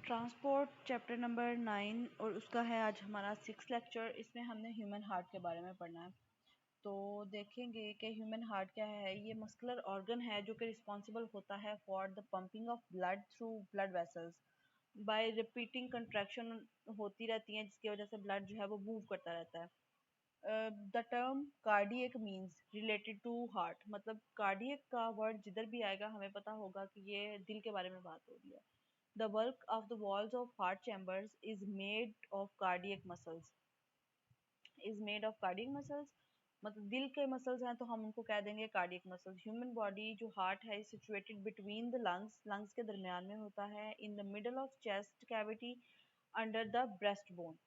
Transport chapter number 9 और उसका है आज हमारा 6 लेक्चर। इसमें हमने ह्यूमन हार्ट के बारे में पढ़ना है। तो देखेंगे कि ह्यूमन हार्ट क्या है। ये मस्कुलर ऑर्गन है जो कि रिस्पॉन्सिबल होता है for the pumping of blood through blood vessels bye repeating contraction होती रहती है, जिसकी वजह से ब्लड जो है वो मूव करता रहता है। The term cardiac means related to heart, मतलब कार्डियक का वर्ड जिधर भी आएगा हमें पता होगा कि ये दिल के बारे में बात हो रही है। The bulk of the walls of heart chambers is made of cardiac muscles. Is made of cardiac muscles, मतलब दिल के मसल्स हैं तो हम उनको कह देंगे कार्डियक मसल्स। ह्यूमन बॉडी जो हार्ट है सिचुएटेड बिटवीन द लंग्स के दरमियान में होता है, in the middle of chest cavity under the breast bone.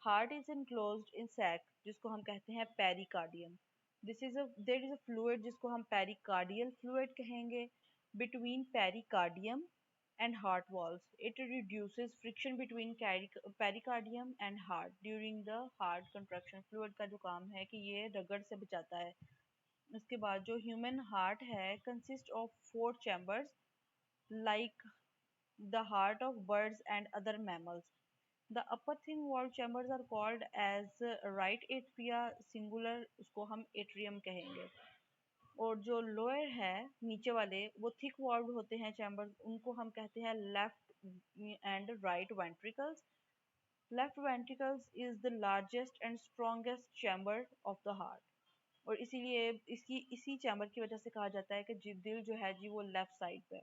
Heart is enclosed in sac जिसको हम कहते हैं pericardium. This is a there is a fluid जिसको हम पेरिकार्डियल फ्लूइड कहेंगे between pericardium and heart walls. It reduces friction between pericardium and heart during the heart contraction. Fluid का जो काम है कि ये रगड़ से बचाता है। उसके बाद जो ह्यूमन हार्ट है consist of 4 chambers like the heart of birds and other mammals. The upper thin walled chambers are called as right atria singular, उसको हम atrium कहेंगे। और जो लोअर है नीचे वाले वो थिक वॉल्ड होते हैं चैम्बर्स, उनको हम कहते हैं left and right ventricles. Left ventricles is the largest and strongest chamber of the heart, और इसीलिए इसी चैम्बर की वजह से कहा जाता है कि दिल जो है जी वो लेफ्ट साइड पे।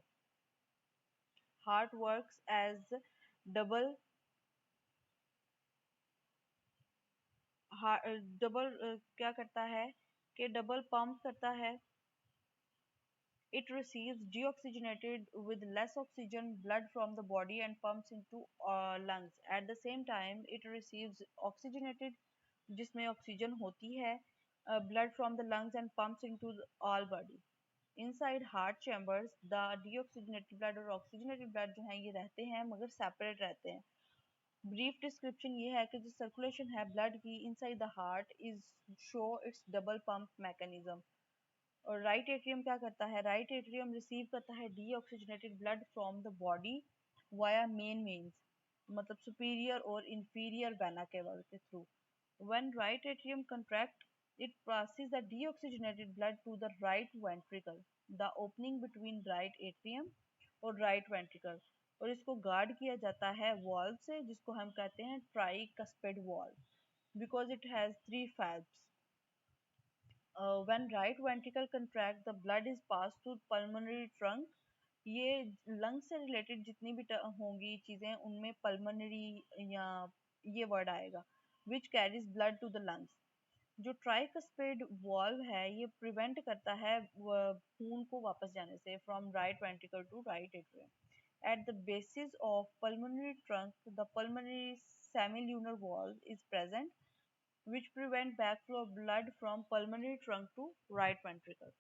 Heart works as double double क्या करता है कि डबल पंप करता है। It receives deoxygenated with less oxygen blood from the body and pumps into lungs. At the same time, it receives oxygenated, जिसमें ऑक्सीजन होती है, blood from the lungs and pumps into all body. Inside heart chambers, the deoxygenated blood और oxygenated blood जो है ये रहते हैं मगर सेपरेट रहते हैं। ब्रीफ डिस्क्रिप्शन ये है कि जो सर्कुलेशन है ब्लड की inside the heart is show it's double pump mechanism. और राइट एट्रियम क्या करता है, राइट एट्रियम रिसीव करता है deoxygenated blood from the body via main veins, मतलब सुपीरियर और इंफीरियर वेना के through. When right atrium contract it passes the deoxygenated blood to the right ventricle, the opening between right atrium और right ventricle, और इसको guard किया जाता है valve से जिसको हम कहते हैं tricuspid valve because it has 3 valves. When right ventricle contract, the blood is passed to pulmonary trunk. ये लंग से रिलेटेड जितनी भी होंगी चीज़ें उनमें पल्मोनरी या ये वर्ड आएगा, which carries blood to the lungs. जो ट्राइकस्पिड वॉल्व है ये प्रिवेंट करता है खून को वापस जाने से from right ventricle to right atrium. At the basis of pulmonary trunk, the pulmonary semilunar valve is present, which prevent backflow of blood from pulmonary trunk to right ventricle.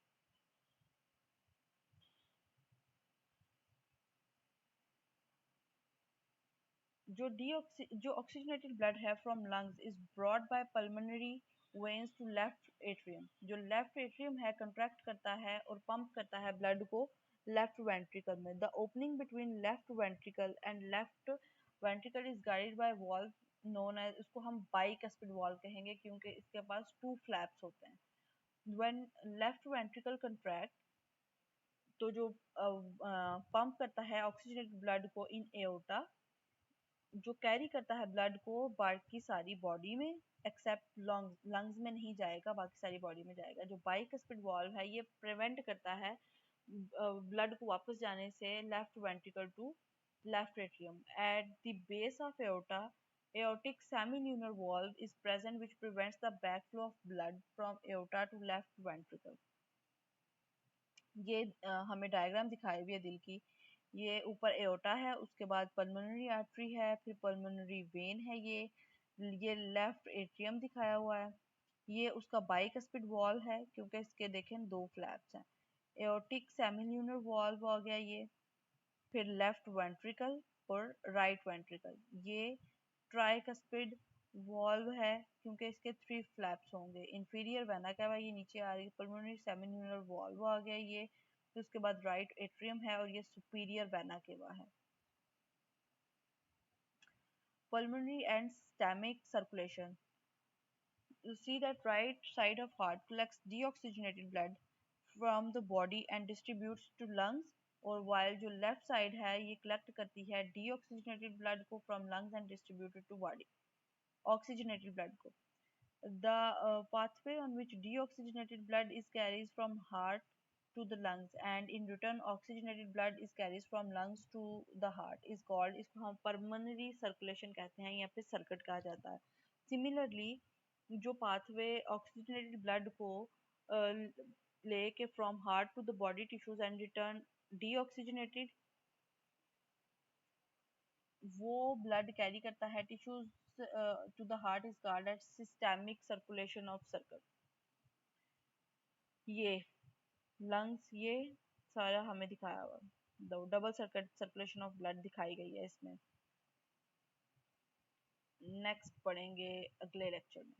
जो oxygenated blood है from lungs is brought by pulmonary veins to left atrium. जो left atrium है contract करता है और pump करता है blood को left ventricle में. The opening between left ventricle and left ventricle is guided by valve known as, उसको हम bicuspid valve कहेंगे क्योंकि इसके पास 2 flaps होते हैं. When left ventricle contract, तो जो पंप करता है ऑक्सीजनेटेड ब्लड को इन एओर्टा, जो कैरी करता है ब्लड को बाकी सारी बॉडी में एक्सेप्ट लंग्स में नहीं जाएगा, बाकी सारी बॉडी में जाएगा। जो बाइकस्पिड वॉल्व है ये प्रिवेंट करता है ब्लड को वापस जाने से left ventricle to left atrium. At the base of aorta aortic semilunar valve is present which prevents the backflow of blood from aorta to left ventricle. ये हमें डायग्राम दिखाई हुई है दिल की। ये ऊपर एओर्टा है, उसके बाद पल्मोनरी आर्टरी है, फिर पल्मोनरी वेन है, ये लेफ्ट एट्रियम दिखाया हुआ है। ये उसका बाइकस्पिड वॉल्व है क्योंकि इसके देखें 2 फ्लैप्स हैं। एओर्टिक सेमिल्यूनर वॉल्व हो गया ये, फिर लेफ्ट वेंट्रिकल और राइट वेंट्रिकल। ये ट्राइकस्पिड वॉल्व है क्योंकि इसके 3 फ्लैप्स होंगे। इंफीरियर वेना कैवा ये नीचे आ रही है, पल्मोनरी सेमिल्यूनर वॉल्व आ गया ये, फिर उसके बाद राइट एट्रियम है और ये सुपीरियर वेना केवा है। pulmonary and systemic circulation. You see that right side of heart collects deoxygenated blood from the body and distributes to lungs, और while जो left side है ये collect करती है deoxygenated blood को from lungs and distributed to body, oxygenated blood को. The pathway on which deoxygenated blood is carried from heart to the lungs and in return oxygenated blood is carried from lungs to the heart is called, इसको हम pulmonary circulation कहते हैं या फिर circuit कहा जाता है. Similarly जो pathway oxygenated blood को लेके from heart to the body tissues and return deoxygenated, वो blood carry करता है tissues to the heart is called as systemic circulation of circuit. ये lungs ये सारा हमें दिखाया हुआ डबल सर्कुलेशन ऑफ ब्लड दिखाई गई है इसमें. नेक्स्ट पढ़ेंगे अगले लेक्चर में.